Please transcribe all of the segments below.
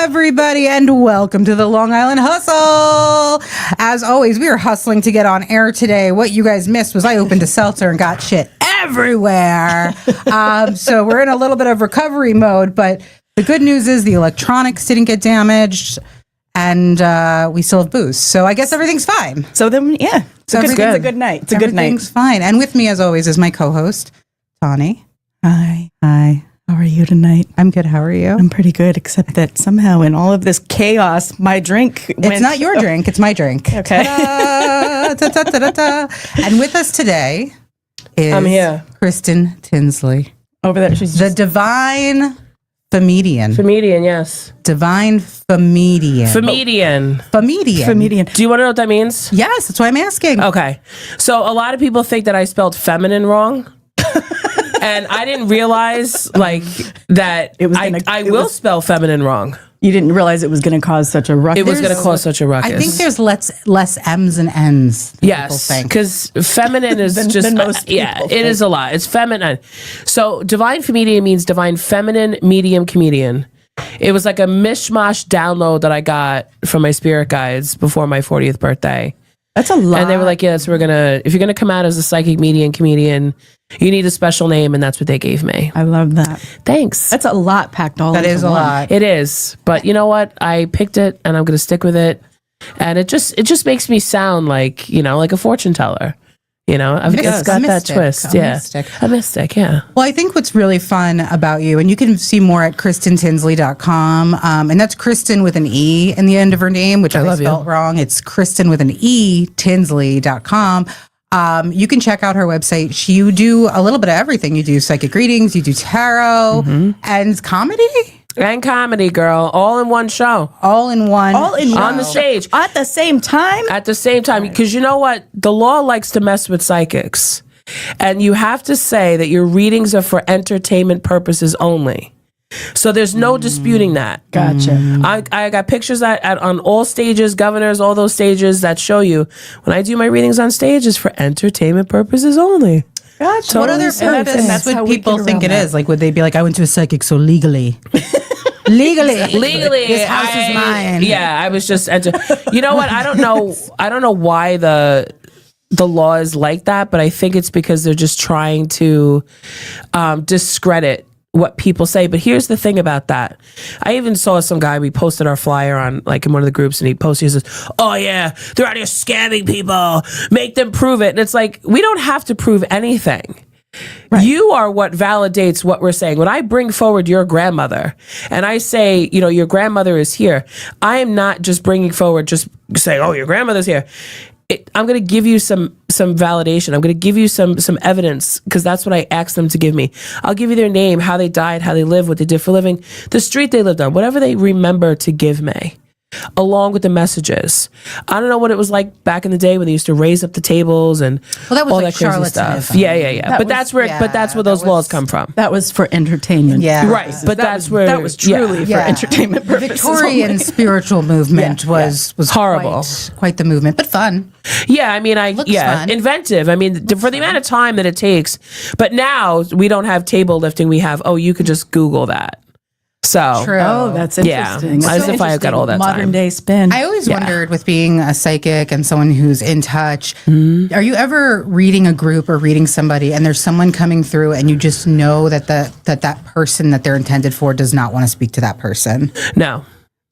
everybody, and welcome to the Long Island Hustle. As always, we are hustling to get on air today. What you guys missed was I opened a seltzer and got shit everywhere. So we're in a little bit of recovery mode, but the good news is the electronics didn't get damaged, and we still have booze. So I guess everything's fine. So then, yeah, it's a good night. It's a good night. Everything's fine. And with me, as always, is my co-host, Tawny. Hi. Hi. How are you tonight? I'm good. How are you? I'm pretty good, except that somehow in all of this chaos, my drink went... It's not your drink. It's my drink. Okay. And with us today is I'm here. Kristen Tinsley. Over there, she's The divine Famedian. Famedian, yes. Divine Famedian. Famedian. Famedian. Famedian. Do you want to know what that means? Yes, that's why I'm asking. Okay. So a lot of people think that I spelled feminine wrong. And I didn't realize that I will spell feminine wrong. You didn't realize it was going to cause such a ruckus. It was going to cause such a ruckus. I think there's less M's and N's. Yes, because feminine is just most yeah, people it is a lot. It's feminine. So divine comedian means divine feminine medium comedian. It was like a mishmash download that I got from my spirit guides before my 40th birthday. That's a lot. And they were like, yeah, so if you're gonna come out as a psychic medium comedian, you need a special name, and that's what they gave me. I love that. Thanks. That's a lot packed all That into is a one. lot. It is, but you know what? I picked it, and I'm gonna stick with it. And it just makes me sound like like a fortune teller. I've Mystic. got that Mystic. twist. A Yeah, mystic. a mystic. Yeah. Well, I think what's really fun about you, and you can see more at KristenTinsley.com, and that's Kristen with an E in the end of her name, which I love you. spelled wrong. It's Kristen with an E, Tinsley.com. You can check out her website. You do a little bit of everything. You do psychic readings, you do tarot, and comedy, And comedy, girl, all in one show, all in one. on the stage At the same time? at the same time. Because you know what, the law likes to mess with psychics, and you have to say that your readings are for entertainment purposes only. So there's no disputing that. Gotcha. I got pictures on all stages, governors, all those stages that show you when I do my readings on stage is for entertainment purposes only. Gotcha. What other And purpose that's how would we people get think it around is? Like, would they be like, I went to a psychic, so legally. Legally, this house is mine. Yeah, I was just. You know what? I don't know why the law is like that, but I think it's because they're just trying to discredit what people say. But here's the thing about that. I even saw some guy, we posted our flyer on in one of the groups, and he says, oh yeah, they're out here scamming people, make them prove it. And it's like, we don't have to prove anything. Right. You are what validates what we're saying. When I bring forward your grandmother and I say, your grandmother is here, I am not just bringing forward, just saying, oh, your grandmother's here. I'm going to give you some validation. I'm going to give you some evidence, because that's what I asked them to give me. I'll give you their name, how they died, how they lived, what they did for a living, the street they lived on, whatever they remember to give me, along with the messages. I don't know what it was like back in the day when they used to raise up the tables and Well, that was all like that crazy stuff. charlatanism. Yeah. But that's where those laws come from. That was for entertainment. Yeah. Right. But that's where that was truly for entertainment The purposes. Victorian only. spiritual movement was Horrible. quite the movement, but fun. Yeah, I mean, Looks fun. inventive. I mean, for the amount of time that it takes. But now we don't have table lifting. We have, you could just Google that. So True. Oh, that's Yeah. interesting. As That's if I had got all that modern time. day spin. I always wondered, with being a psychic and someone who's in touch, Mm-hmm. are you ever reading a group or reading somebody and there's someone coming through and you just know that that person that they're intended for does not want to speak to that person? no.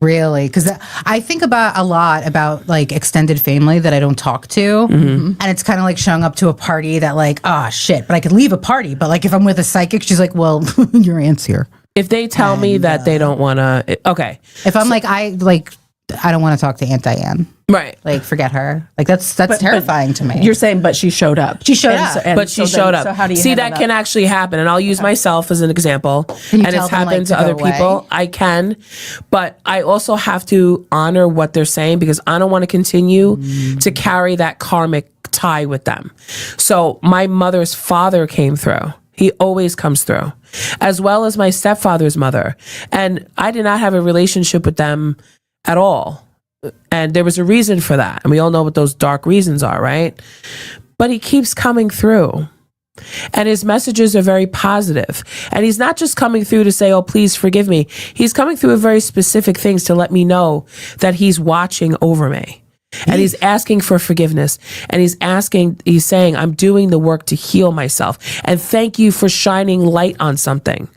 Really? Because I think a lot about extended family that I don't talk to. And it's kind of like showing up to a party that shit, but I could leave a party. But if I'm with a psychic, she's like, well, your aunt's here. If they tell me that they don't want to, okay. If I'm I don't want to talk to Aunt Diane. Right. Forget her. That's terrifying to me. You're saying, but she showed up. She showed up. But she showed up. So how do you see handle that can actually happen? And I'll use myself as an example. you And tell it's them, happened to to other go away? people. I can, but I also have to honor what they're saying, because I don't want to continue to carry that karmic tie with them. So my mother's father came through. He always comes through, as well as my stepfather's mother. And I did not have a relationship with them at all. And there was a reason for that. And we all know what those dark reasons are, right? But he keeps coming through. And his messages are very positive. And he's not just coming through to say, oh, please forgive me. He's coming through with very specific things to let me know that he's watching over me. And he's asking for forgiveness. And he's saying, I'm doing the work to heal myself. And thank you for shining light on something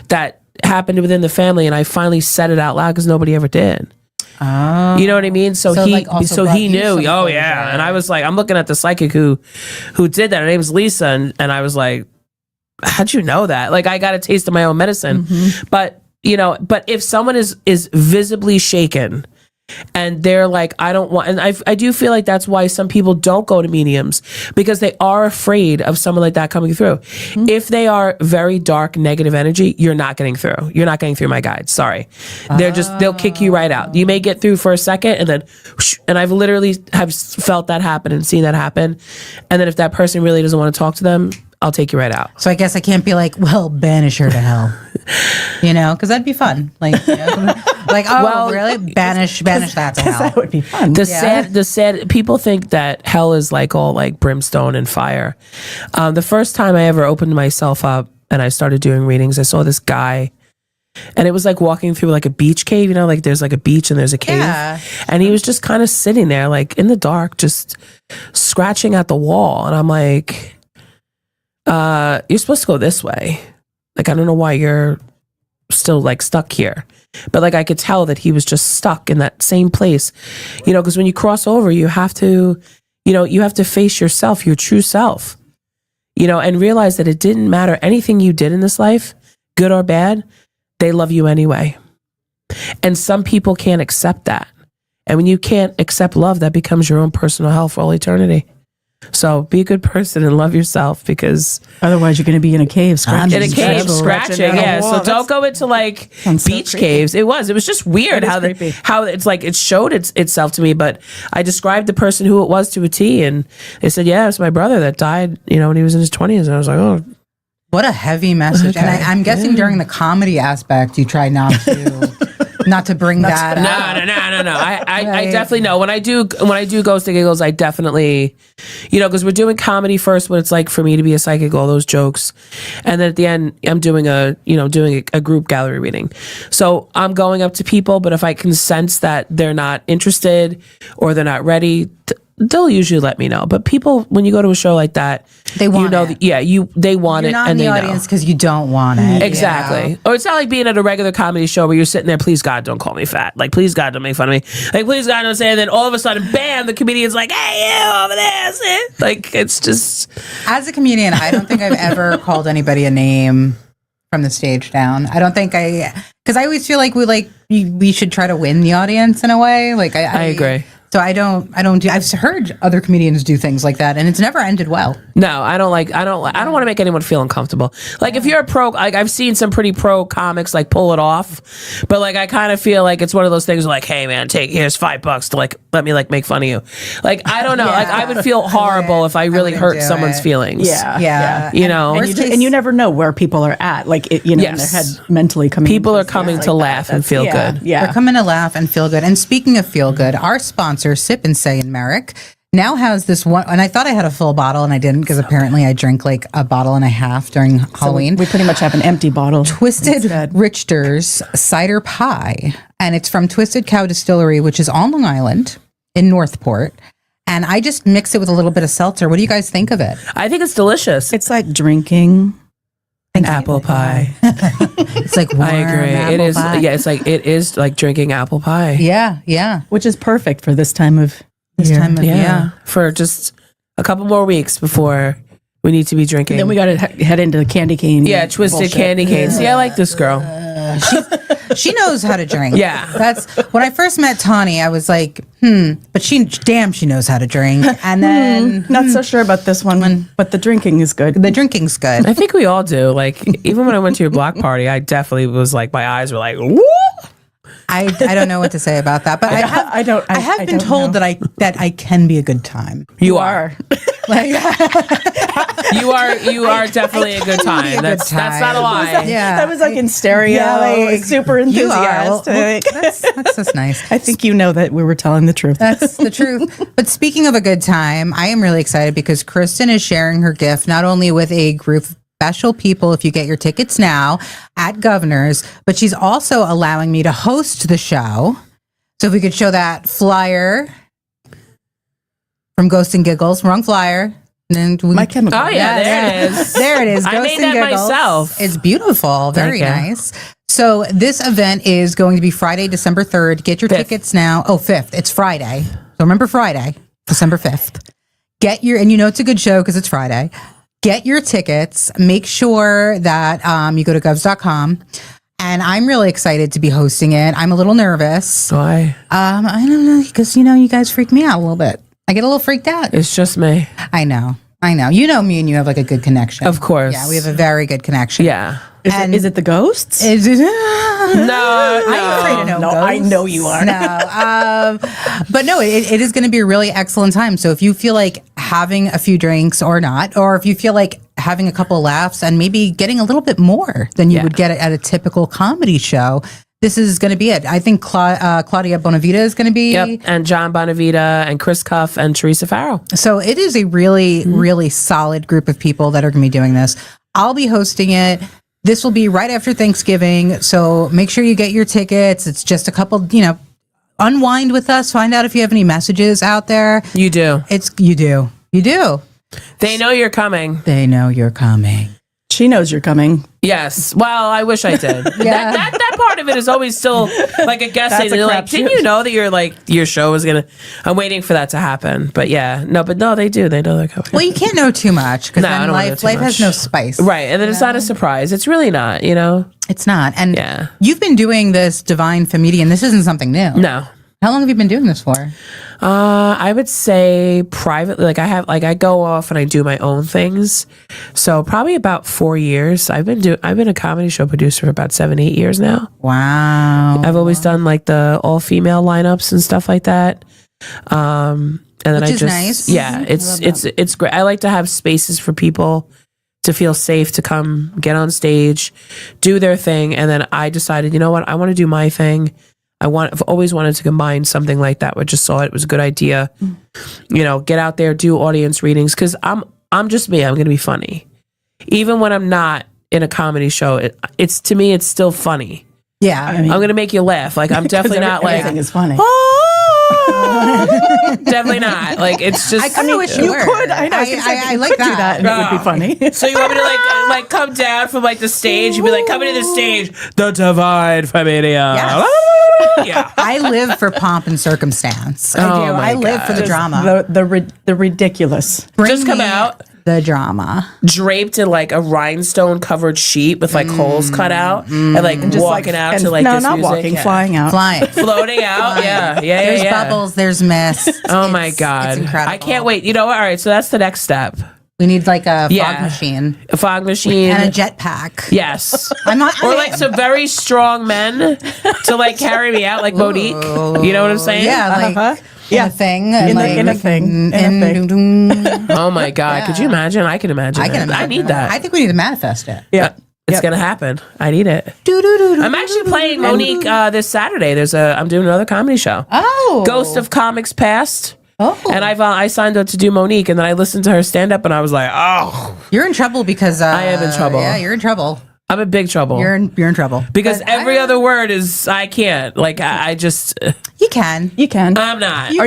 that happened within the family. And I finally said it out loud because nobody ever did. Oh. You know what I mean? So also he brought you knew. some Oh closure. yeah. And I was like, I'm looking at the psychic who did that. Her name's Lisa, and I was like, how'd you know that? Like, I got a taste of my own medicine. But if someone is visibly shaken and they're like, I don't want, and I do feel like that's why some people don't go to mediums, because they are afraid of someone like that coming through. If they are very dark, negative energy, you're not getting through. You're not getting through my guides. Sorry. They'll kick you right out. You may get through for a second and then, whoosh, and I've literally have felt that happen and seen that happen. And then if that person really doesn't want to talk to them, I'll take you right out. So I guess I can't be like, well, banish her to hell, because that'd be fun. Like, oh, really? Banish that to hell. That would be fun. The sad people think that hell is like all like brimstone and fire. The first time I ever opened myself up and I started doing readings, I saw this guy, and it was like walking through like a beach cave, like there's like a beach and there's a cave. Yeah. And he was just kind of sitting there like in the dark, just scratching at the wall. And I'm like, you're supposed to go this way. Like, I don't know why you're still like stuck here. But like, I could tell that he was just stuck in that same place, because when you cross over, you have to face yourself, your true self, and realize that it didn't matter anything you did in this life, good or bad, they love you anyway. And some people can't accept that. And when you can't accept love, that becomes your own personal hell for all eternity. So be a good person and love yourself, because Otherwise, you're going to be in a cave scratching. scratching. Yeah. So don't go into like Sounds so beach creepy. caves. It was just weird It is how creepy. how it's like it showed itself to me. But I described the person who it was to a T, and they said, yeah, it's my brother that died, when he was in his 20s. And I was like, oh, What a heavy message. And I'm guessing during the comedy aspect, you try not to bring that up. No. I definitely know when I do Ghost and Giggles, I definitely, because we're doing comedy first, what it's like for me to be a psychic, all those jokes, and then at the end, I'm doing a group gallery reading. So I'm going up to people, but if I can sense that they're not interested or they're not ready, they'll usually let me know. But people, when you go to a show like that, They want it. They want You're it, not and in the they audience know. because you don't want it. Exactly. Or it's not like being at a regular comedy show where you're sitting there, please God, don't call me fat. Like, please God, don't make fun of me. Like, please God, don't say it. And then all of a sudden, bam, the comedian's like, hey, you over there. Sit. Like, it's just. As a comedian, I don't think I've ever called anybody a name from the stage down. I don't think because I always feel like we should try to win the audience in a way. Like I agree. So I don't do. I've heard other comedians do things like that, and it's never ended well. No, I don't want to make anyone feel uncomfortable. Like, if you're a pro, like, I've seen some pretty pro comics like pull it off, but like, I kind of feel like it's one of those things where, like, hey man, here's $5 to like let me like make fun of you. Like, I don't know. Like, I would feel horrible if I really wouldn't hurt do someone's it. feelings. Yeah. And you never know where people are at, like in their head mentally coming. People into are coming things to like laugh that. and feel Yeah, good. Yeah, They're coming to laugh and feel good. And speaking of feel good, our sponsor, Sip and Say in Merrick, now has this one. And I thought I had a full bottle, and I didn't, because apparently I drink like a bottle and a half during Halloween. we pretty much have an empty bottle. Twisted Richter's cider pie, and it's from Twisted Cow Distillery, which is on Long Island in Northport. And I just mix it with a little bit of seltzer. What do you guys think of it? I think it's delicious. It's like drinking apple pie. It's like warm I agree. It apple is. pie. Yeah, it is like drinking apple pie. Yeah. which is perfect for this time of This year. time of Yeah. For just a couple more weeks before we need to be drinking. Then we got to head into the candy cane. Yeah, twisted bullshit. candy canes. See, I like this girl. She knows how to drink. Yeah. That's when I first met Tawny, I was like, but she knows how to drink. And then Not so sure about this one, but the drinking is good. the drinking's good. I think we all do. Like, even when I went to your block party, I definitely was like, my eyes were like, woo! I don't know what to say about that, but I have been don't told know. that I can be a good time. You are. Like, You are definitely a good time. That's not a lie. yeah, That was like in stereo, like, super you are. Well, enthusiastic. that's just nice. I think you know that we were telling the truth. That's the truth. But speaking of a good time, I am really excited because Kristen is sharing her gift not only with a group of special people if you get your tickets now at Governor's, but she's also allowing me to host the show. So if we could show that flyer from Ghosts and Giggles, wrong flyer. And then My Chemical. Oh yeah, there it is. There it is. I Ghosts made and that Giggles. myself. It's beautiful. Very Thank you. nice. So this event is going to be Friday, December 3rd. Get your tickets now. Oh, 5th. It's Friday. So remember Friday, December 5th. And you know it's a good show because it's Friday. Get your tickets. Make sure that you go to govs.com. And I'm really excited to be hosting it. I'm a little nervous. Why? I don't know because, you guys freak me out a little bit. I get a little freaked out. It's just me. I know. You know me and you have like a good connection. Of course. Yeah, we have a very good connection. Yeah. Is it the ghosts? Is it? No, I'm afraid of no No, ghosts. I know you are. No. But no, it is going to be a really excellent time. So if you feel like having a few drinks or not, or if you feel like having a couple laughs and maybe getting a little bit more than you would get at a typical comedy show, this is going to be it. I think Claudia Bonavita is going to be. Yep. And John Bonavita and Chris Cuff and Teresa Farrell. So it is a really, really solid group of people that are going to be doing this. I'll be hosting it. This will be right after Thanksgiving. So make sure you get your tickets. It's just a couple, unwind with us. Find out if you have any messages out there. You do. You do. They know you're coming. They know you're coming. She knows you're coming. Yes. Well, I wish I did. Yeah. that part of it is always still like a guess. That's a They're like, crapshoot. didn't you know that your show was gonna? I'm waiting for that to happen. But no, they do. They know they're coming. Well, you can't know too much because No, I then don't wanna know life too has much. no spice. Right, and then it's not a surprise. It's really not. It's not. And Yeah. you've been doing this Divine Femedian. This isn't something new. No. How long have you been doing this for? I would say privately, I go off and I do my own things. So probably about 4 years. I've been a comedy show producer for about 7-8 years now. Wow. I've always done like the all female lineups and stuff like that. And then Which I is just, nice. yeah, it's great. I like to have spaces for people to feel safe to come get on stage, do their thing. And then I decided, you know what? I want to do my thing. I've always wanted to combine something like that. I just saw it was a good idea. Get out there, do audience readings. Cause I'm just me. I'm going to be funny. Even when I'm not in a comedy show, it's to me, it's still funny. Yeah. I'm going to make you laugh. Like I'm definitely not like, Everything is funny. definitely not. Like it's just. I kind of wish you were. could. I know. I like could do that, and it would be funny. So you want me to like come down from like the stage? You'd be like, coming to the stage, the Divine Femedian. Yes. Yeah. I live for pomp and circumstance. I Oh do. my I live for the God. drama. The ridiculous. Bring Just come me out. The drama. Draped in like a rhinestone covered sheet with like holes cut out and like walking out to like no, this not music. walking, Yeah. flying out. Flying. Floating out. Yeah. There's Yeah. bubbles. There's mist. Oh my It's God. incredible. I can't wait. You know what? All right. So that's the next step. We need like a fog Yeah. machine A fog machine. and a jetpack. Yes. I'm not. Or like some very strong men to like carry me out, like Monique. You know what I'm saying? Yeah, like Yeah. a thing. In a thing. Oh my God. Could you imagine? I can imagine. I can that. imagine. I need that. I think we need to manifest it. Yeah. It's gonna happen. I need it. I'm actually playing Monique this Saturday. I'm doing another comedy show. Oh, Ghost of Comics Past. Oh, And I signed up to do Monique, and then I listened to her stand up, and I was like, oh, you're in trouble because I am in trouble. Yeah, you're in trouble. I'm in big trouble. You're in trouble because But every other word is I can't. Like I just you can. You can. I'm not.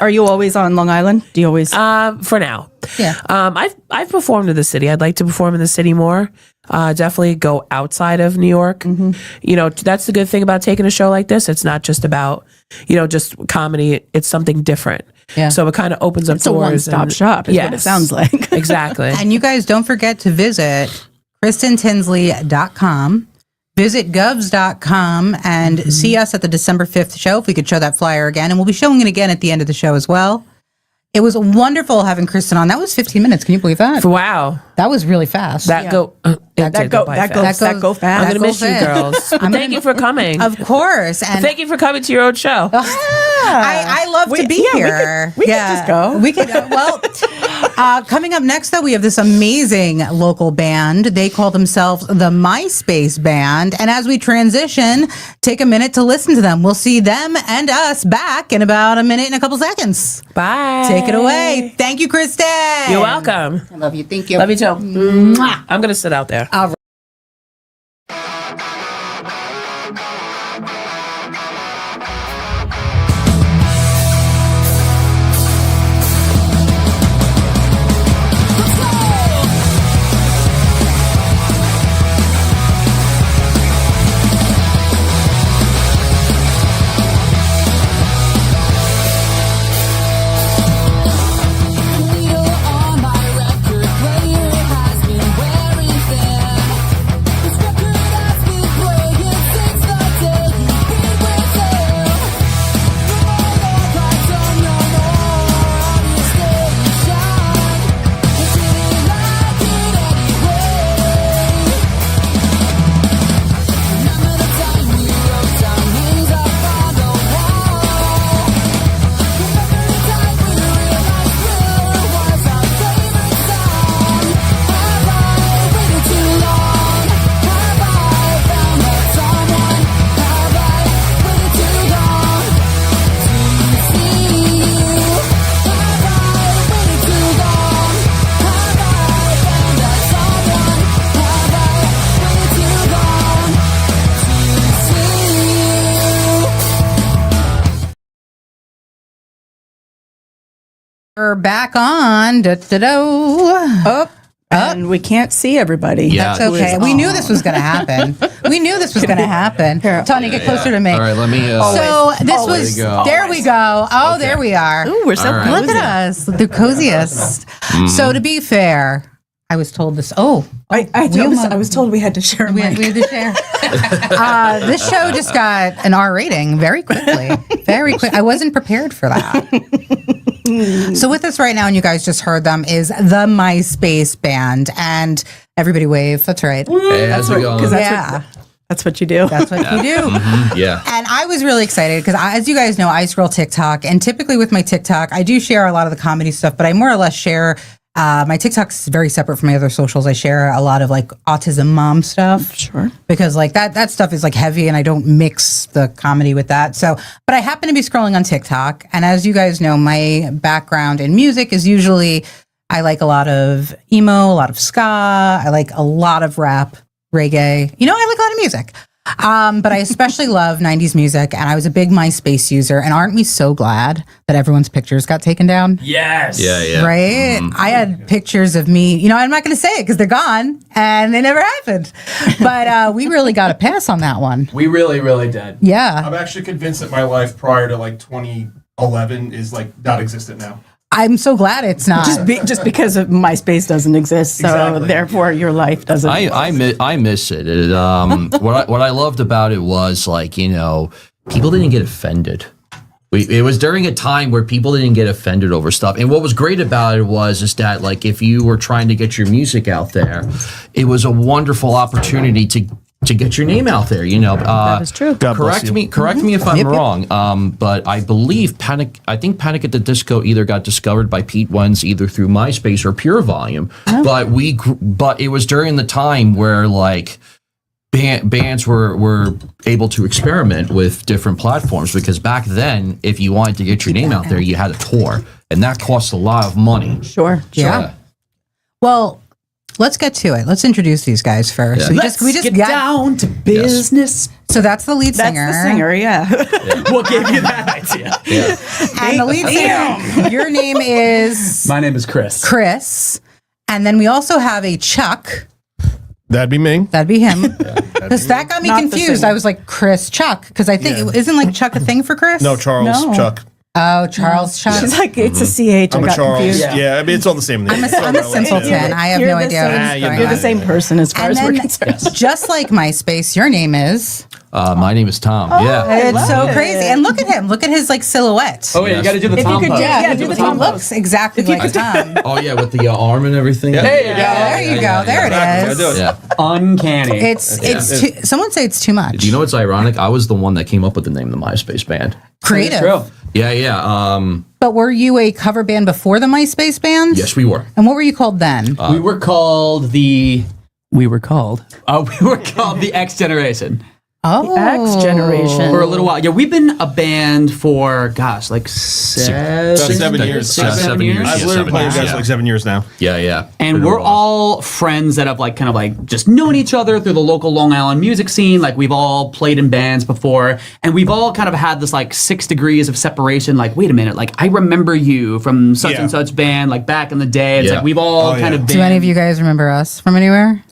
Are you always on Long Island? Do you always? For now. Yeah. I've performed in the city. I'd like to perform in the city more. Definitely go outside of New York. That's the good thing about taking a show like this. It's not just about, just comedy. It's something different. Yeah. So it kind of opens up it's a doors. one-stop shop. Is what it sounds like. Exactly. And you guys don't forget to visit KristenTinsley.com. Visit govs.com and see us at the December 5th show. If we could show that flyer again. And we'll be showing it again at the end of the show as well. It was wonderful having Kristen on. That was 15 minutes. Can you believe that? Wow. That was really fast. that go fast. I'm gonna That miss you, goes girls. But thank you for coming. Of course. And Thank you for coming to your own show. I love to be here. We could just go. We could. Well, coming up next, though, we have this amazing local band. They call themselves the MySpace Band. And as we transition, take a minute to listen to them. We'll see them and us back in about a minute and a couple seconds. Bye. Take it away. Thank you, Kristen. You're welcome. I love you. Thank you. Love you too. Mwah. I'm gonna sit out there. All right. We're back on. Up. And we can't see everybody. Yeah. That's okay. We knew this was going to happen. We knew this was going to happen. Tony, get closer to me. All right, let me. So this was. There you go. There we go. Oh, Okay. there we are. Ooh, we're so All right. cozy. Look at us, the coziest. So to be fair, I was told this. I was told we had to share a We mic. had to share. This show just got an R rating very quickly. Very quick. I wasn't prepared for that. So with us right now, and you guys just heard them, is the MySpace Band. And everybody wave. That's right. Hey, how's it going? That's what you do. That's what you do. Yeah. And I was really excited because, as you guys know, I scroll TikTok. And typically with my TikTok, I do share a lot of the comedy stuff, but I more or less share. My TikTok is very separate from my other socials. I share a lot of like autism mom stuff. Sure. Because like that stuff is like heavy and I don't mix the comedy with that. So, but I happen to be scrolling on TikTok. And as you guys know, my background in music is usually, I like a lot of emo, a lot of ska. I like a lot of rap, reggae. You know, I like a lot of music. But I especially love 90s music, and I was a big MySpace user. And aren't we so glad that everyone's pictures got taken down? Yes. Yeah. Right? I had pictures of me. You know, I'm not going to say it because they're gone and they never happened. But we really got a pass on that one. We really, really did. Yeah. I'm actually convinced that my life prior to like 2011 is like not existent now. I'm so glad it's not. Just because of MySpace doesn't exist, so Exactly. therefore your life doesn't. I miss it. What I loved about it was, like, you know, people didn't get offended. It was during a time where people didn't get offended over stuff. And what was great about it is that, like, if you were trying to get your music out there, it was a wonderful opportunity to get your name out there. You know, That is true. God bless you. Correct me if I'm wrong. But I believe Panic at the Disco either got discovered by Pete Wentz either through MySpace or Pure Volume. But it was during the time where, like, bands were able to experiment with different platforms, because back then, if you wanted to get your name out there, you had a tour, and that cost a lot of money. Sure. Yeah. Well, let's get to it. Let's introduce these guys first. Yeah. So Let's get down to business. So that's the lead That's singer. the singer, yeah. What gave you that idea? And the lead singer. Your name is My name is Chris. Chris. And then we also have a Chuck. That'd be me. That'd be him. Because that got me Not the confused. singer. I was like, Chris Chuck. Because I think, isn't like Chuck a thing for Chris? No, Charles No. Chuck. Oh, Charles Chuck. She's like, it's a CH. I'm I a got Charles. confused. Yeah, I mean, it's all the same name. I'm a simpleton. I have You're no the idea same- what's you're going You're the on. same person as far And as we're then, concerned. just like MySpace, your name is. My name is Tom. Oh, yeah. It's so crazy. And look at him. Look at his like silhouette. Oh, yeah, you got to do the If you Tom could pose. do- yeah, do the he Tom pose. looks exactly like Tom. Oh yeah, with the arm and everything. Yeah. Hey, Yeah, there you go. There it is. do it. Yeah. uncanny. It's too, someone say it's too much. Do you know what's ironic? I was the one that came up with the name of the MySpace band. Creative. True. Yeah, yeah. But were you a cover band before the MySpace band? Yes, we were. And what were you called then? We were called the X Generation Oh, X generation. for a little while. Yeah, we've been a band for like 7 years. 7 years. I've Yeah, literally 7 played years, you guys yeah. for like 7 years now. Yeah, yeah. And Been a we're while. all friends that have like kind of like just known each other through the local Long Island music scene. Like we've all played in bands before, and we've all kind of had this like 6 degrees of separation. Like, wait a minute, like I remember you from such Yeah. and such band, like back in the day. It's Yeah. like we've all Oh, kind yeah. of been. do any of you guys remember us from anywhere?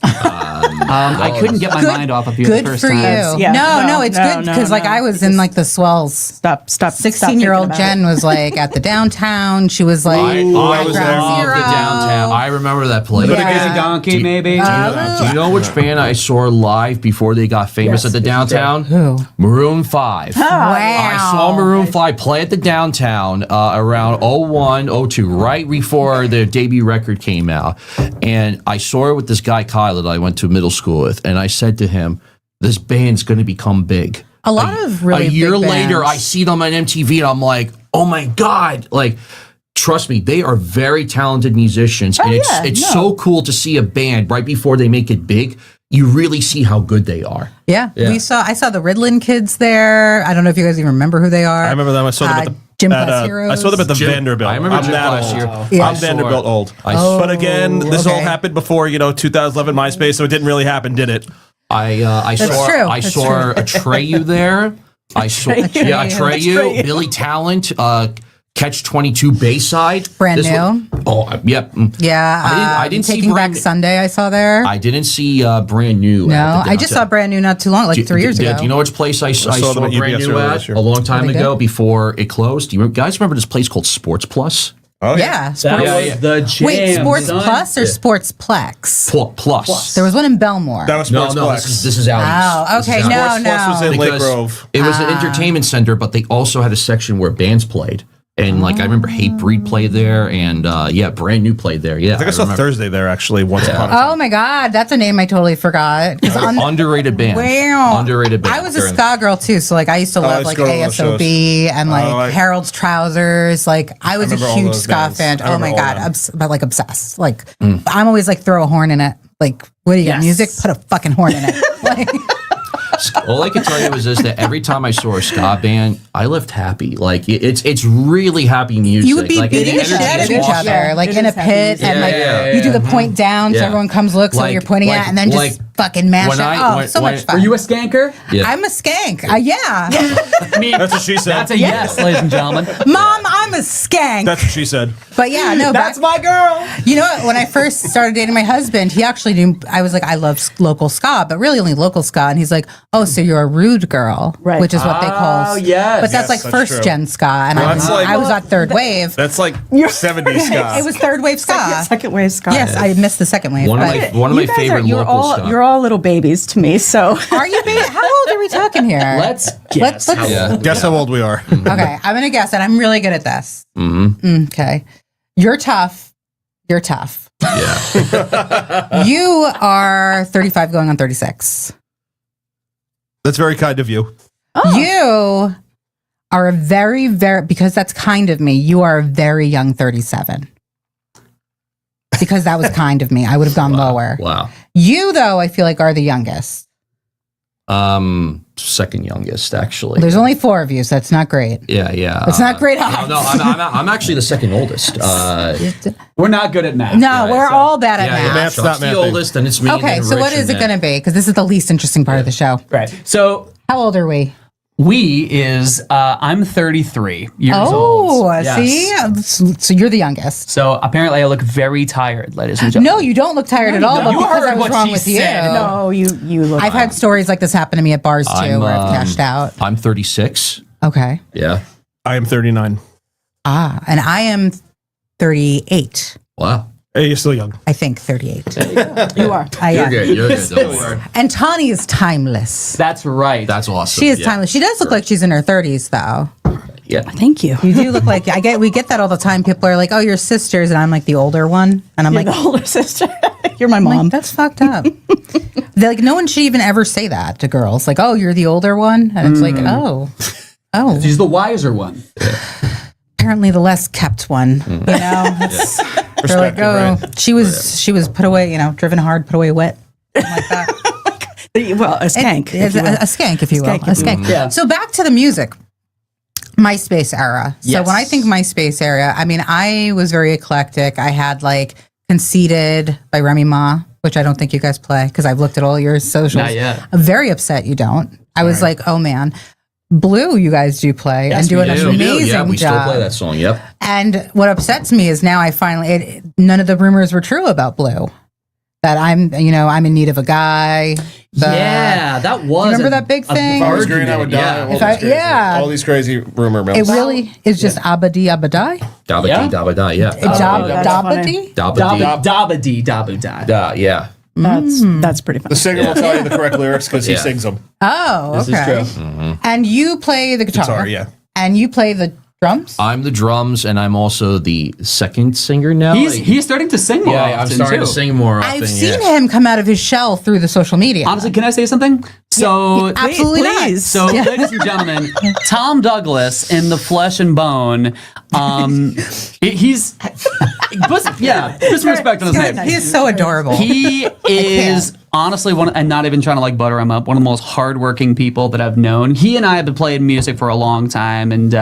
I couldn't get my mind off of you Good the first for you. time. Yeah, no, it's good because like I was in like the swells. Stop. 16-year-old Jen was like at the downtown. She was like I Ground was there. love Zero. the downtown. I remember that place. Yeah. Crazy Donkey, maybe. Do you know which band I saw live before they got famous at the downtown? Who? Maroon 5. Wow. I saw Maroon 5 play at the downtown around 01, 02, right before their debut record came out. And I saw it with this guy, Kyle, that I went to middle school with. And I said to him, this band's going to become big. A lot of really A year big later, bands. I see them on MTV and I'm like, oh my God. Like, trust me, they are very talented musicians. And it's so cool to see a band right before they make it big. You really see how good they are. Yeah, Yeah. I saw the Riddlin kids there. I don't know if you guys even remember who they are. I remember them. I saw them at the Gym at, Class Heroes. I saw them at the Gym- Vanderbilt. I remember I'm Gym that Class old. Heroes. Yeah. I'm Vanderbilt old. I saw- But again, this all okay. happened before 2011 MySpace, so it didn't really happen, did it? I That's saw true. I That's saw Atreyu there. I saw Atreyu, Billy Talent, Catch 22 Bayside. Brand new. Yep. Yeah, I didn't see Taking Back Brand- Sunday. I saw there. I didn't see Brand New. no, at the I just saw downtown. Brand New not too long, like 3 years ago. Do you know which place I saw saw them at Brand UBS New earlier at this year. a long time they ago good? before it closed? Do you guys remember this place called Sports Plus? Oh Yeah, That Sports. was the jam. Wait, Sports son. Plus or Sports Plex? Plus. There was one in Belmore. That was No, Sports no, Plex. this is out east. Oh, This okay, is out no, east. Plus was in Lake Because Grove. it was an entertainment center, but they also had a section where bands played. And like I remember Hate Breed played there, and Brand New played there. Yeah, I think I saw remember. Thursday there actually once upon a time. Oh my God, that's a name I totally forgot. 'Cause Underrated band. Wow. Underrated band. I was a ska girl too, so like I used to love used like to go to those ASOB and like like- Harold's Trousers. Like I was a remember all huge those ska bands. fan. I Oh my remember all God, them. but like obsessed. Like I'm always like throw a horn in it. Like what do you got? Yes. Music? Put a fucking horn in it. Like, All I can tell you is this: that every time I saw a ska band, I left happy. Like it's really happy music. you would be like, beating the the shit energy out of is each awesome. other, like It in a is happy pit, music. and like Yeah, you do the point down so Yeah. everyone comes look, so Like- you're pointing like- at, it, and then like, just fucking mash when it. I- Oh, when- so when- much fun. Were you a skanker? Yeah. I'm a skank. Yeah. I mean, That's what she said. that's a yes, ladies and gentlemen. Mom, I'm a skank. That's what she said. But yeah, no, That's back, my girl. you know what? When I first started dating my husband, he actually knew, I was like, I love local ska, but really only local ska. And he's like, oh, so you're a rude girl, Right. which is what they call. Oh, yes. But that's Yes, like that's first true. gen ska. And I was, that's like- I was at third wave. That's like 70s ska. It was third wave ska. Second wave ska. Yes, I missed the second wave. One of but- my You guys favorite you're local all, ska. You're all little babies to me, so. Are you baby? How old are we talking here? Let's guess. let's- how Yeah. old- Guess how old we are. Okay, I'm gonna guess, and I'm really good at this. Okay, you're tough. You're tough. Yeah. You are 35, going on 36. That's very kind of you. You are a very, very, because that's kind of me, you are a very young 37. Because that was kind of me. I would have gone lower. Wow. You, though, I feel like are the youngest. Second youngest actually. There's only 4 of you, so that's not great. Yeah, yeah. It's not great No, odds. no, I'm actually the second oldest. We're not good at math. No, we're all bad at yeah, math. Math's so not it's the mathing. oldest, and it's me. Okay, and so then what Rich, is and it going to be? Because this is the least interesting part of the show. Right. So How old are we? I'm 33 years old. Oh, Yes. see? So you're the youngest. So apparently I look very tired, ladies and gentlemen. No, you don't look tired at all, don't. but You because heard I was what wrong she with you. said. No, you look. I've had stories like this happen to me at bars too, where I've cashed out. I'm 36. Okay. Yeah. I am 39. And I am 38. Wow. Hey, you're still young. I think 38. You are. I You're am. good. You're good. Don't worry. And Tawny is timeless. That's right. That's awesome. She is Yeah. timeless. She does look like she's in her 30s, though. Yeah. Thank you. You do look like we get that all the time. People are like, "Oh, you're sisters," and I'm like the older one, and I'm You're like, the older sister. You're my I'm like, mom. that's fucked up. They're like, no one should even ever say that to girls. Like, "Oh, you're the older one," and it's like, oh. She's the wiser one. Apparently, the less kept one. You know, It's- they're like, Perspective, "Oh, she was put away. You know, driven hard, put away wet." Something like that. Well, a skank. It's a skank, if you will. Skank, A if you will. skank. Yeah. So back to the music. MySpace era. So Yes. when I think MySpace era, I mean, I was very eclectic. I had like Conceited by Remy Ma, which I don't think you guys play because I've looked at all your socials. Not yet. I'm very upset you don't. I was like, oh man. Blue, you guys do play and do an We do. amazing Yeah, we job. still play that song. Yep. And what upsets me is now I finally, none of the rumors were true about Blue. That I'm in need of a guy. Yeah, that was. remember that big thing? If I was green, I would die. Yeah. All If I- these crazy- yeah. all these crazy rumor mills. It really is just Abadi Abadai. Dabba Yeah. dee dabba da. Yeah. Dabadi. Dabba dee. Dabba-dee, dabba-da. Da. Yeah. That's pretty fun. The singer will tell you the correct lyrics because he Yeah. sings them. Oh, This okay. is true. And you play the guitar. Guitar, yeah. And you play the drums. I'm the drums, and I'm also the second singer now. He's starting to sing more yeah, often, I'm starting too. to sing more often. I've seen yeah. him come out of his shell through the social media. Honestly, can I say something? So, Absolutely not. Please. so ladies and gentlemen, Tom Douglas in the Flesh and Bone, he's, put some respect on his name. He is so adorable. He is honestly one, and not even trying to like butter him up, one of the most hardworking people that I've known. He and I have been playing music for a long time, and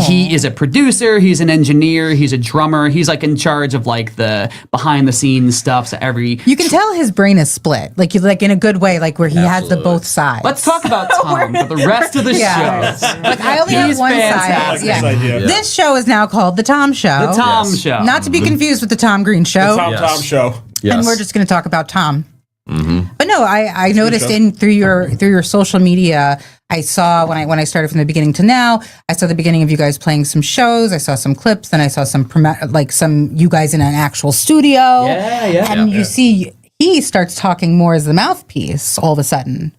he is a producer, he's an engineer, he's a drummer, he's like in charge of like the behind the scenes stuff. So you can tell his brain is split, like in a good way, like where he has the Absolutely. both sides. let's talk about Tom for the rest of the Yeah. show. Like I only have He's one fantastic. side. Yeah. This idea. This show is now called the Tom Show. The Tom Show. Not to be confused with the Tom Green Show. Tom Yes. Tom show. Yes. And we're just going to talk about Tom. But no, I noticed through your social media, I saw when I started from the beginning to now, I saw the beginning of you guys playing some shows. I saw some clips, then I saw some you guys in an actual studio. Yeah. And you see, he starts talking more as the mouthpiece all of a sudden,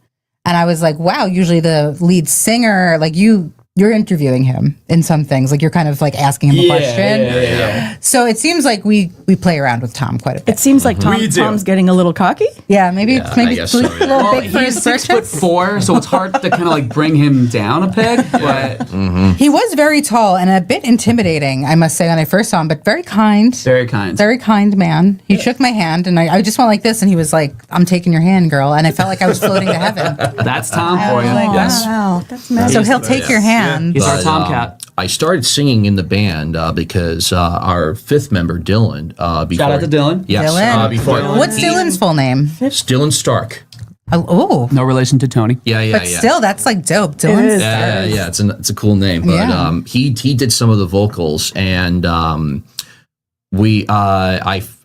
and I was like, wow. Usually the lead singer, like you're interviewing him in some things, like you're kind of like asking him a question. Yeah. So it seems like we play around with Tom quite a bit. It seems like Tom's getting a little cocky. Yeah, maybe I maybe guess a so, little Well, big for his he's britches. 6'4", so it's hard to kind of like bring him down a peg. But He was very tall and a bit intimidating, I must say, when I first saw him, but very kind. very kind. Very kind man. He shook my hand, and I just went like this, and he was like, "I'm taking your hand, girl," and I felt like I was floating to heaven. That's Tom for you. like, Yes. Wow, that's nice. So he'll take your hand. He's our But, Tomcat. I started singing in the band because our fifth member, Dylan. Before, Shout out to Dylan. Yes. Dylan. Before What's Dylan's full name? Dylan Stark. Oh, No relation to Tony. Yeah. but still, that's like dope. Dylan. is. Yeah. It's a cool name, but Yeah. he did some of the vocals, and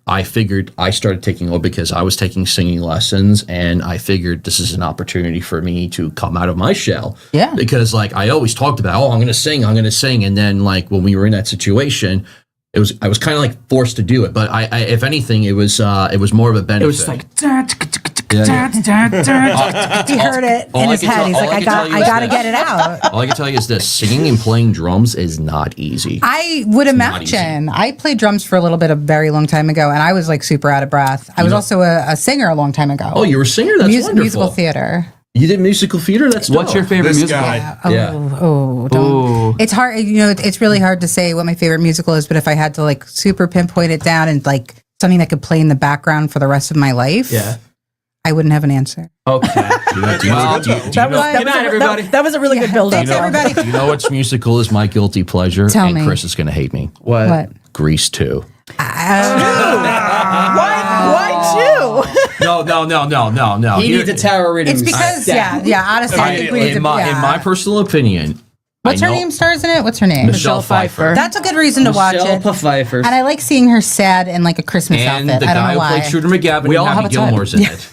I figured I started taking over because I was taking singing lessons, and I figured this is an opportunity for me to come out of my shell. Yeah. Because like I always talked about, I'm going to sing, and then like when we were in that situation, I was kind of like forced to do it. But I if anything, it was more of a benefit. It was just like. He heard it all in I his can head. tell- He's all like, I I can tell you is got to this. get it out. All I can tell you is this: singing and playing drums is not easy. I would not easy. imagine. I played drums for a little bit a very long time ago, and I was like super out of breath. I was also a singer a long time ago. Oh, you were a singer? That's wonderful. Musical theater. You did musical theater? That's What's dope. your favorite This musical? guy. Oh, don't. It's hard. It's really hard to say what my favorite musical is. But if I had to like super pinpoint it down and like something that could play in the background for the rest of my life, Yeah. I wouldn't have an answer. Okay. Do you know- Good night, everybody. That was a really good build-up. Thanks, everybody. Do you know which musical is my guilty pleasure? Tell and me. Chris is going to hate me. What? Grease 2. Why two? No. He needs a tower reading. It's because honestly, I think we need to. in my personal opinion. What's I her know- name stars in it? What's her name? Michelle Pfeiffer. That's a good reason to watch Michelle it. Pfeiffer. And I like seeing her sad in like a Christmas And outfit. the I don't guy know who played why. Shooter McGavin We and all have Happy a type. Gilmore's in it.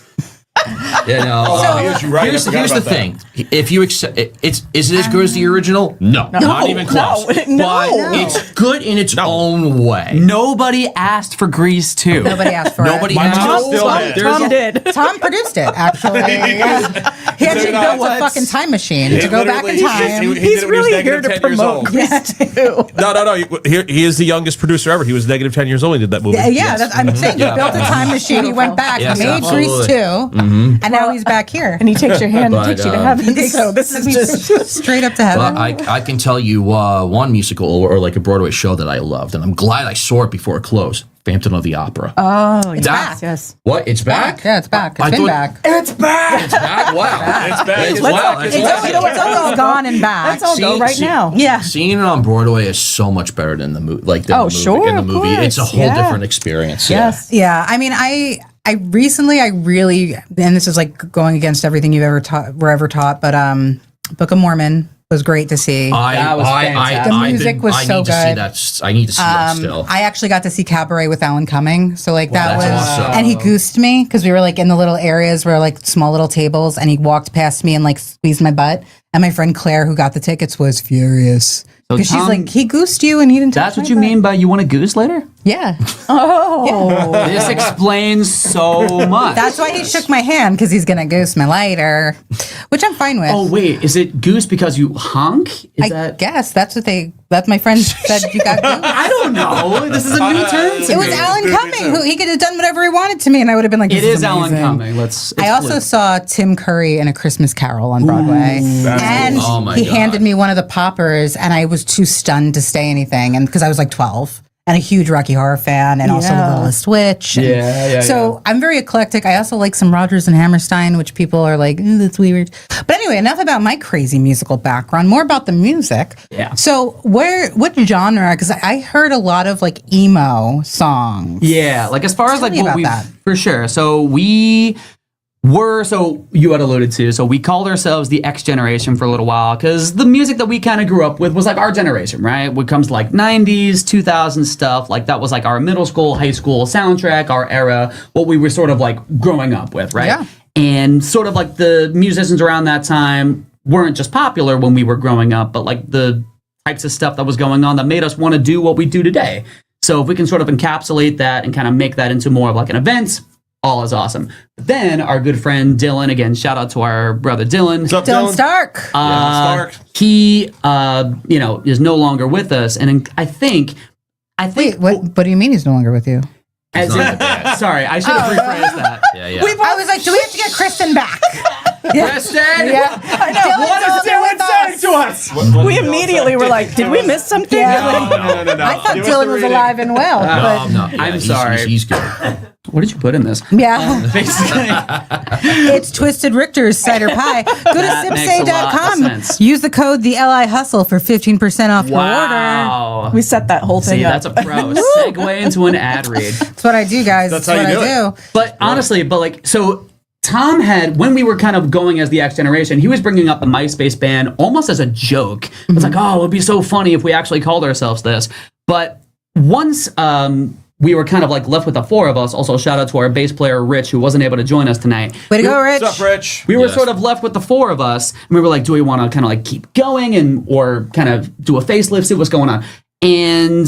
You know, here's you right. here's, I forgot here's the about that. thing. If you accept is it as good as the original? No, not even close. no. But it's good in its own way. Nobody asked for Grease 2. Nobody asked for Nobody it. has Tom to. still mad. Tom did. Tom produced it, actually. Yeah. He actually no, built a what? fucking time machine He to go back in literally- time. he did He's it when he was really here negative to 10 years promote old. Grease too. No. He is the youngest producer ever. He was negative 10 years old when he did that movie. Yeah, that's, I'm saying he built a time machine. He went back, Yes, he made absolutely. Grease 2, and now he's back here. And he takes your hand and But, takes you to um, heaven. So this is just Straight up to heaven. But I can tell you one musical or like a Broadway show that I loved, and I'm glad I saw it before it closed. Phantom of the Opera. oh, It's yes, back. yes. What? It's back? Yeah, it's back. It's I been thought- back. It's back. It's back. Wow. It's back. It's, Let's- wow. It's always gone and back. Let's all go right now. Yeah. Seeing it on Broadway is so much better than the movie. Like Oh, sure, in the of movie, it's a course, whole yeah. different experience. Yes. Yeah, I mean, I recently, I really, and this is like going against everything you've ever taught, were ever taught, but Book of Mormon was great to see. That was fantastic. The music was I so need to see good. that. I need to see that still. I actually got to see Cabaret with Alan Cumming, so like that was, that's awesome. and he goosed me because we were like in the little areas where like small little tables, and he walked past me and like squeezed my butt, and my friend Claire, who got the tickets, was furious So because she's Tom- like, he goosed you and he didn't. That's touch what my you butt." mean by you want a goose later? Yeah, Oh, This explains so much. that's why he shook my hand because he's gonna goose me later, which I'm fine with. Oh wait, is it goose because you honk? Is I guess that's what that's my friend said you got goosed. I don't know. This is a new term to It was me. Alan Me Cumming too. who he could have done whatever he wanted to me, and I would have been like, It "This is Alan amazing." Cumming. It's I also fluke. saw Tim Curry in A Christmas Carol on Broadway, and cool. Oh my he God. handed me one of the poppers, and I was too stunned to say anything, and because I was like 12 and a huge Rocky Horror fan, and also The Yeah. Littlest Witch. and- Yeah, So I'm very eclectic. I also like some Rodgers and Hammerstein, which people are like, "Ooh, that's weird." But anyway, enough about my crazy musical background. More about the music. Yeah. So what genre? Because I heard a lot of like emo songs. Yeah, like as far as Tell like me what about we that. for sure. So we were so you had alluded to. So we called ourselves the X generation for a little while because the music that we kind of grew up with was like our generation, right? When it comes to like 90s, 2000s stuff, like that was like our middle school, high school soundtrack, our era, what we were sort of like growing up with, right? Yeah. And sort of like the musicians around that time weren't just popular when we were growing up, but like the types of stuff that was going on that made us want to do what we do today. So if we can sort of encapsulate that and kind of make that into more of like an event, all is awesome. But then our good friend Dylan, again, shout out to our brother Dylan. What's up, Dylan Dylan? Stark. Stark. He, is no longer with us, and I think, Wait, what do you mean he's no longer with you? as sorry, I should have rephrased that. Yeah, yeah. I was like, do we have to get Kristen back? Kristen, Yeah. I know. What is Dylan saying to us? we immediately were like, did we miss something? Yeah. No. I thought Give us Dylan the was reading. alive and well. but No, yeah, I'm he's- sorry. He's good. what did you put in this? yeah, Basically, it's Twisted Richter's cider pie. Go to That makes a lot of sense. sipsay.com. Use the code the LI Hustle for 15% off your order. wow. We set that whole thing See, up. that's a pro. Segue into an ad read. That's what I do, guys. That's That's how what you I do do. But honestly, so Tom had, when we were kind of going as the X generation, he was bringing up the MySpace band almost as a joke. It's like, oh, it would be so funny if we actually called ourselves this. But once we were kind of like left with the four of us, also shout out to our bass player, Rich, who wasn't able to join us tonight. Way to go, Rich. What's up, Rich? We were Yes. sort of left with the four of us, and we were like, do we want to kind of like keep going or kind of do a facelift, see what's going on? And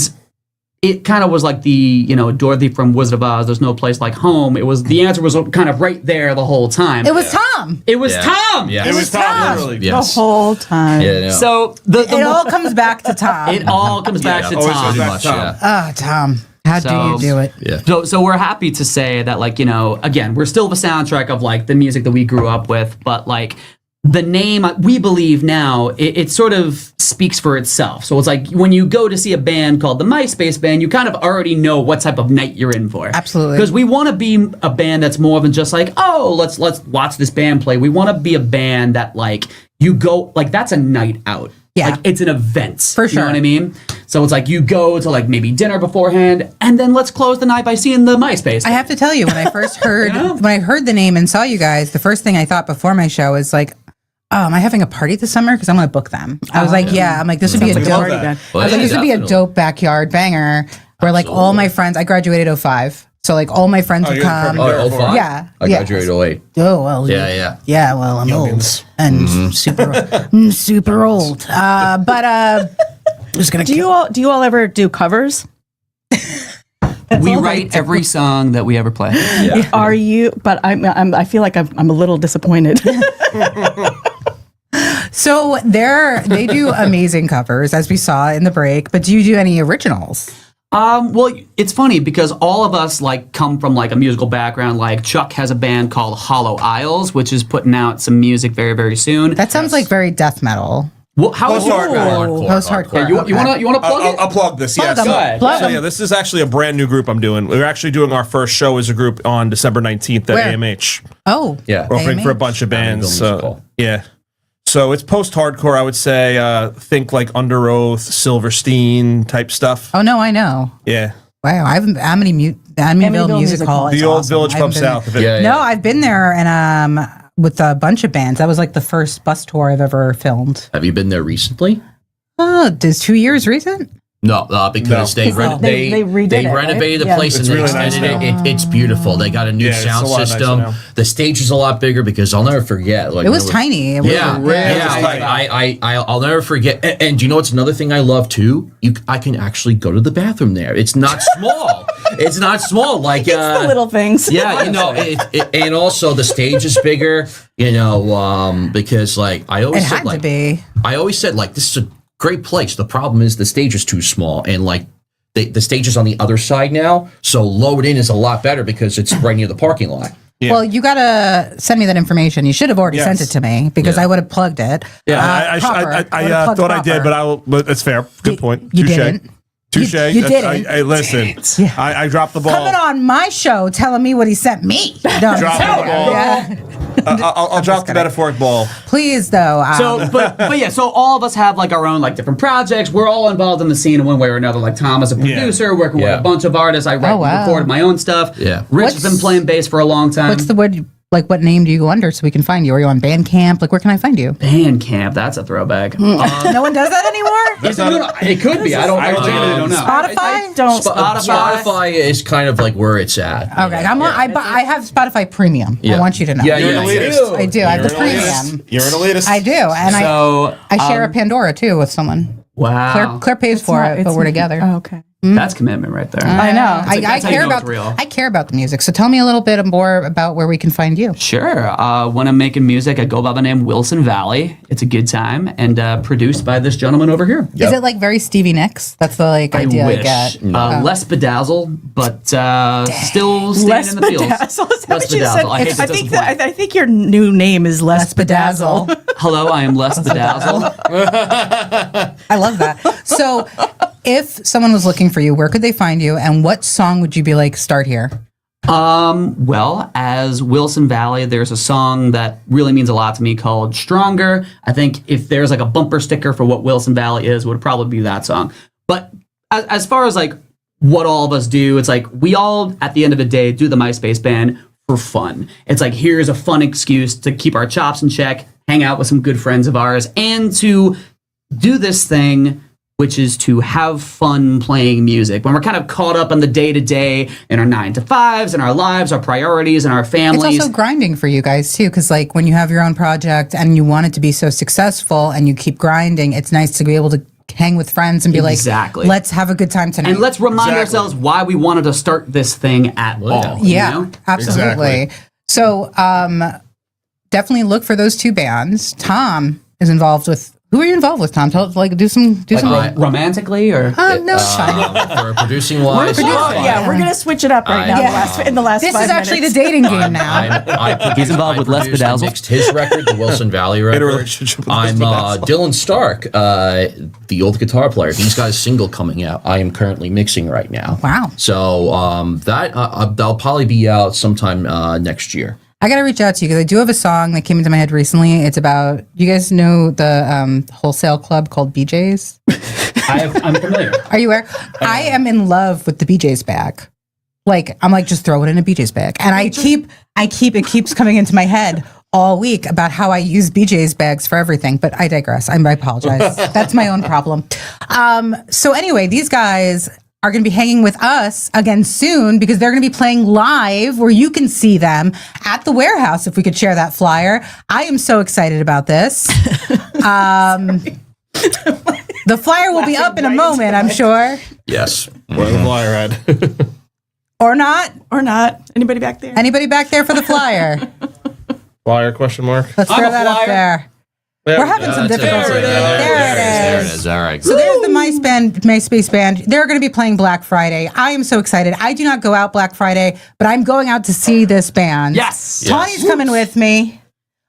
it kind of was like the, Dorothy from Wizard of Oz, there's no place like home. The answer was kind of right there the whole time. It was Tom. It was Yeah. Tom. Yeah. It was Tom, Tom. literally. the Yes. whole time. Yeah, no. So the It all comes back to Tom. it all comes back to always Tom. goes pretty back much, to Tom. yeah. Oh, Tom. How do So- you do it? Yeah. So we're happy to say that, like, again, we're still the soundtrack of like the music that we grew up with, but like the name we believe now, it sort of speaks for itself. So it's like when you go to see a band called the MySpace Band, you kind of already know what type of night you're in for. Absolutely. Because we want to be a band that's more than just like, oh, let's watch this band play. We want to be a band that like you go like that's a night out. Yeah. Like it's an event. For You know sure. what I mean? So it's like you go to like maybe dinner beforehand and then let's close the night by seeing the MySpace. I have to tell you, when I first heard when I heard the name and saw you guys, the first thing I thought before my show was like, oh, am I having a party this summer? Because I'm going to book them. I was like, yeah. I'm like, this would be a Sounds like a dope. party that. band. I was like, this would be a dope backyard banger where like all my friends. I graduated 05. So like all my friends would you're come. perfect. Oh, 05? Yeah, I yeah. graduated 08. Oh well. Yeah. Well, I'm Youngins. old and super old. Just gonna. Do you all ever do covers? We write every song that we ever play. Yeah. Are you? But I feel like I'm a little disappointed. So they do amazing covers, as we saw in the break. But do you do any originals? Well, it's funny because all of us like come from like a musical background. Like Chuck has a band called Hollow Isles, which is putting out some music very, very soon. That sounds like very death metal. Well, how is Post-hardcore. Post-hardcore. You want to plug it? I'll plug this. Yes. Plug 'em. Go ahead. Plug So 'em. yeah, this is actually a brand new group I'm doing. We're actually doing our first show as a group on December 19th at Where? AMH. Oh, Yeah. We're opening for a AMH? bunch of bands. Amityville So Musical. yeah. So it's post-hardcore, I would say. Think like Under Oath, Silverstein type stuff. Oh no, I know. Yeah. Wow, I haven't Amityville Amityville Music Hall. Music is The old awesome. Village I Club haven't been South. there. If it- Yeah. No, I've been there and with a bunch of bands. That was like the first bus tour I've ever filmed. Have you been there recently? Oh, is 2 years recent? No, because They redid it, right? renovated the Yeah. place It's and they really nice extended it. It's beautiful. They got a new Yeah, it's sound a lot nicer system. now. The stage is a lot bigger because I'll never forget. Like It was when tiny. It was Yeah, I'll never forget. And do you know what's another thing I love too? I can actually go to the bathroom there. It's not small. It's not small. Like The little things. yeah, and also the stage is bigger. Because like I It always said, had like to be. I always said like this is a great place. The problem is the stage is too small, and like the stage is on the other side now, so lowered in is a lot better because it's right near the parking lot. Yeah. Well, you gotta send me that information. You should have already Yes. sent it to me because Yeah. I would have plugged it. I thought I did, but it's fair. Good point. You Touche. didn't. Touche. You That's- didn't. I listen. I dropped the ball. Coming on my show, telling me what he sent me. No, I'm Drop just the kidding. ball. Yeah. I'll drop the metaphoric ball. Please, though. So, but yeah, so all of us have like our own like different projects. We're all involved in the scene in one way or another. Like Tom is a producer, working with Yeah. a bunch of artists. I write Oh, wow. and record my own stuff. Yeah. Rich has been playing bass for a long time. what's the word? Like, what name do you go under so we can find you? Are you on Bandcamp? Like, where can I find you? Bandcamp? That's a throwback. No one does that anymore? Is it, no, it could be. I genuinely don't know. Spotify? Don't. Spotify is kind of like where it's at. Okay, I have Spotify Premium. I Yeah. want you to know. Yeah, You're yeah, an yeah. elitist. I do. I have the You're an elitist. premium. You're an elitist. I do, and So, I share a Pandora too with someone. wow. Claire pays for it, but we're together. Oh, okay. That's commitment right there. I know. I that's how you care know it's about real. I care about the music. So tell me a little bit more about where we can find you. Sure. When I'm making music, I go by the name Wilson Valley. It's a good time and produced by this gentleman over here. Is it like very Stevie Nicks? That's the idea I get. Less bedazzle, but still staying Les in the fields. Bedazzle. Is that Les what you said? Bedazzle. I hate to think disappoint. I think your new name is Les Bedazzle. Bedazzle. Hello, I am Les Bedazzle. I love that. So, if someone was looking for you, where could they find you, and what song would you be like? Start here. Well, as Wilson Valley, there's a song that really means a lot to me called Stronger. I think if there's like a bumper sticker for what Wilson Valley is, would probably be that song. But as far as like what all of us do, it's like we all, at the end of the day, do the MySpace band for fun. It's like, here's a fun excuse to keep our chops in check, hang out with some good friends of ours, and to do this thing, which is to have fun playing music. When we're kind of caught up in the day-to-day, in our 9-to-5s, in our lives, our priorities, and our It's families. also grinding for you guys too, because like when you have your own project and you want it to be so successful and you keep grinding, it's nice to be able to hang with friends and be Exactly. like, let's have a good time tonight. and let's remind Exactly. ourselves why we wanted to start this thing at all. Yeah, You know? absolutely. So, definitely look for those two bands. Tom is involved with. Who are you involved with, Tom? Tell do some. Romantically, or No, it's fine. For producing wise, Yeah, we're gonna switch it up right now. In the last This 5 is actually minutes. the dating game now. He's involved with Les produced and Bedazzle. mixed his record, the Wilson Valley record. relationship with Les I'm Bedazzle. Dylan Stark, the old guitar player. He's got a single coming out. I am currently mixing right now. Wow. So that'll probably be out sometime next year. I gotta reach out to you because I do have a song that came into my head recently. It's about you guys know the wholesale club called BJ's. I'm familiar. Are you aware? I am in love with the BJ's bag. Like I'm like just throw it in a BJ's bag, and it keeps coming into my head all week about how I use BJ's bags for everything. But I digress. I apologize. That's my own problem. So anyway, these guys are going to be hanging with us again soon because they're going to be playing live where you can see them at the warehouse. If we could share that flyer. I am so excited about this. The flyer will be up in a moment, I'm sure. Yes. Where the flyer at? Or not. Or not. Anybody back there? Anybody back there for the flyer? Flyer question mark? Let's I'm throw a that up flyer. there. We're having some difficulty. There it is. All right. So there's the MySpace band. They're going to be playing Black Friday. I am so excited. I do not go out Black Friday, but I'm going out to see this band. Yes. Tawny's coming with me.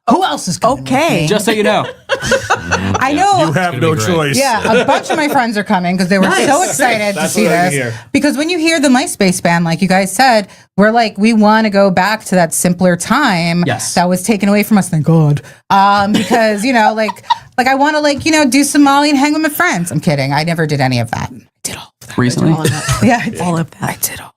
Who else is coming? Okay. Just so you know. I know. You have no choice. Yeah, a bunch of my friends are coming because they were so excited to That's see what I this. hear. Because when you hear the MySpace band, like you guys said, we're like, we want to go back to that simpler time Yes. that was taken away from us. Thank God. Because like I want to do some Molly and hang with my friends. I'm kidding. I never did any of that. I did all of that. Recently. Yeah, I did. All of that. I did all.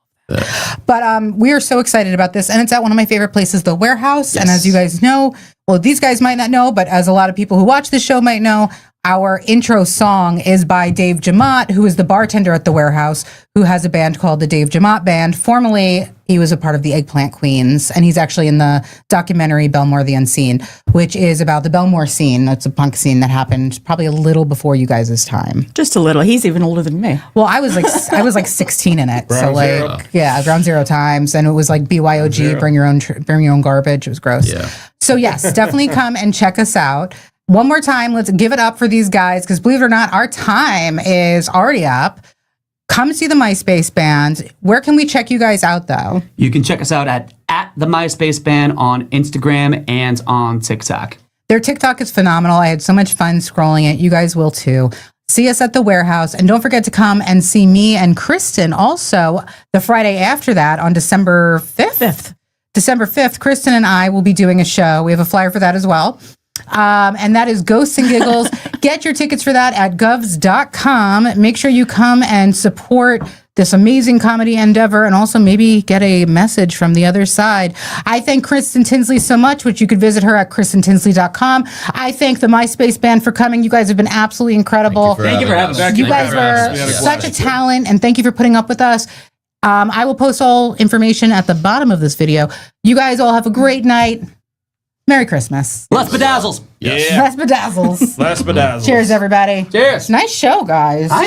But we are so excited about this, and it's at one of my favorite places, the Warehouse. And as you guys know, well, these guys might not know, but as a lot of people who watch the show might know, our intro song is by Dave Jamot, who is the bartender at the Warehouse, who has a band called the Dave Jamot Band. Formerly, he was a part of the Eggplant Queens, and he's actually in the documentary Belmore the Unseen, which is about the Belmore scene. That's a punk scene that happened probably a little before you guys' time. Just a little. He's even older than me. Well, I was like 16 in it. Ground zero. Ground zero times, and it was like BYOG, bring your own garbage. It was gross. Yeah. So yes, definitely come and check us out. One more time, let's give it up for these guys because believe it or not, our time is already up. Come see the MySpace band. Where can we check you guys out though? You can check us out at the MySpace Band on Instagram and on TikTok. Their TikTok is phenomenal. I had so much fun scrolling it. You guys will too. See us at the Warehouse. And don't forget to come and see me and Kristen also the Friday after that on December 5th. December 5th, Kristen and I will be doing a show. We have a flyer for that as well. And that is Ghosts and Giggles. Get your tickets for that at govs.com. Make sure you come and support this amazing comedy endeavor and also maybe get a message from the other side. I thank Kristen Tinsley so much, which you could visit her at kristentinsley.com. I thank the MySpace band for coming. You guys have been absolutely incredible. Thank you for having us. You guys were such a talent, and thank you for putting up with us. I will post all information at the bottom of this video. You guys all have a great night. Merry Christmas. Let's bedazzles. Yeah. Let's bedazzles. Last bedazzle. Cheers, everybody. Cheers. Nice show, guys. Hi,